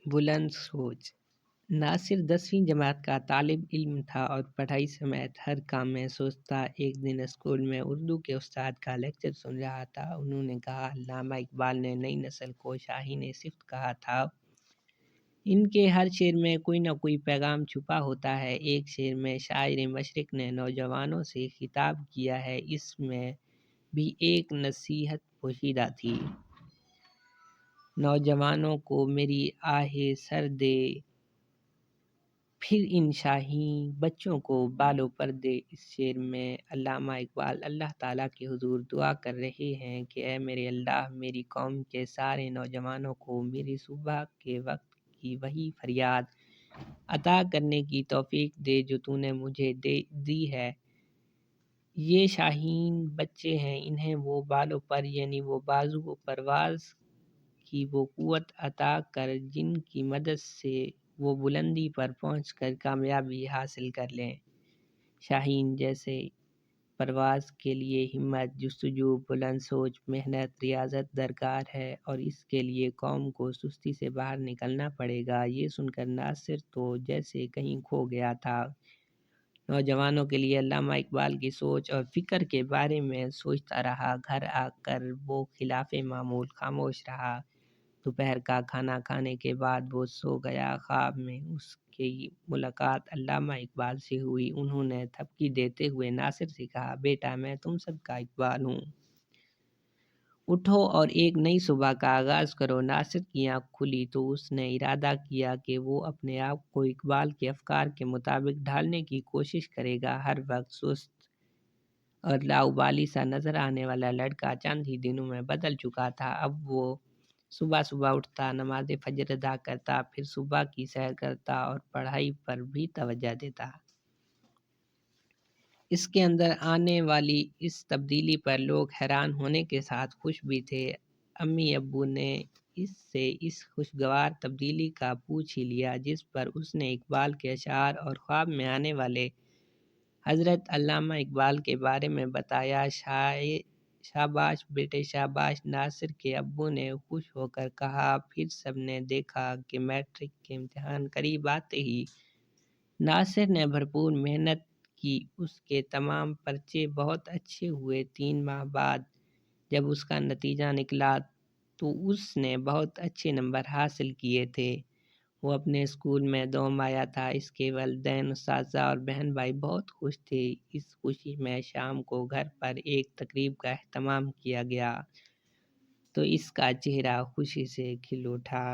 بلند سوچ۔ ناصر 10ویں جماعت کا طالب علم تھا اور پڑھائی سمیت ہر کام میں سست تھا۔ ایک دن اسکول میں اردو کے استاد کا لیکچر سن رہا تھا۔ انہوں نے کہا، علامہ اقبال نے نئی نسل کو شاہین صفت کہا تھا۔ ان کے ہر شعر میں کوئی نہ کوئی پیغام چھپا ہوتا ہے۔ ایک شعر میں شاعر مشرق نے نوجوانوں سے خطاب کیا ہے، اس میں بھی ایک نصیحت پوشیدہ تھی۔ نوجوانوں کو میری آہ سر دے، پھر ان شاہین بچوں کو بالوں پر دے۔ اس شعر میں علامہ اقبال اللہ تعالیٰ کے حضور دعا کر رہے ہیں کہ اے میرے اللہ، میری قوم کے سارے نوجوانوں کو میری صبح کے وقت کی وہی فریاد عطا کرنے کی توفیق دے جو تو نے مجھے دی ہے۔ یہ شاہین بچے ہیں، انہیں وہ بالوں پر یعنی وہ بازو و پرواز کی وہ قوت عطا کر جن کی مدد سے وہ بلندی پر پہنچ کر کامیابی حاصل کر لیں۔ شاہین جیسے پرواز کے لیے ہمت، جستجو، بلند سوچ، محنت، ریاضت درکار ہے اور اس کے لیے قوم کو سستی سے باہر نکلنا پڑے گا۔ یہ سن کر ناصر تو جیسے کہیں کھو گیا تھا۔ نوجوانوں کے لیے علامہ اقبال کی سوچ اور فکر کے بارے میں سوچتا رہا۔ گھر آ کر وہ خلاف معمول خاموش رہا۔ دوپہر کا کھانا کھانے کے بعد وہ سو گیا۔ خواب میں اس کی ملاقات علامہ اقبال سے ہوئی۔ انہوں نے تھپکی دیتے ہوئے ناصر سے کہا، بیٹا میں تم سب کا اقبال ہوں۔ اٹھو اور ایک نئی صبح کا آغاز کرو۔ ناصر کی آنکھ کھلی تو اس نے ارادہ کیا کہ وہ اپنے آپ کو اقبال کے افکار کے مطابق ڈھالنے کی کوشش کرے گا۔ ہر وقت سست اور لاابالی سا نظر آنے والا لڑکا چند ہی دنوں میں بدل چکا تھا۔ اب وہ صبح صبح اٹھتا، نماز فجر ادا کرتا، پھر صبح کی سیر کرتا اور پڑھائی پر بھی توجہ دیتا۔ اس کے اندر آنے والی اس تبدیلی پر لوگ حیران ہونے کے ساتھ خوش بھی تھے۔ امی ابو نے اس سے اس خوشگوار تبدیلی کا پوچھ ہی لیا، جس پر اس نے اقبال کے اشعار اور خواب میں آنے والے حضرت علامہ اقبال کے بارے میں بتایا۔ شاباش بیٹے شاباش، ناصر کے ابو نے خوش ہو کر کہا۔ پھر سب نے دیکھا کہ میٹرک کے امتحان قریب آتے ہی ناصر نے بھرپور محنت کی۔ اس کے تمام پرچے بہت اچھے ہوئے۔ 3 ماہ بعد جب اس کا نتیجہ نکلا تو اس نے بہت اچھے نمبر حاصل کیے تھے۔ وہ اپنے اسکول میں دوم آیا تھا۔ اس کے والدین، اساتذہ اور بہن بھائی بہت خوش تھے۔ اس خوشی میں شام کو گھر پر ایک تقریب کا اہتمام کیا گیا تو اس کا چہرہ خوشی سے کھل اٹھا۔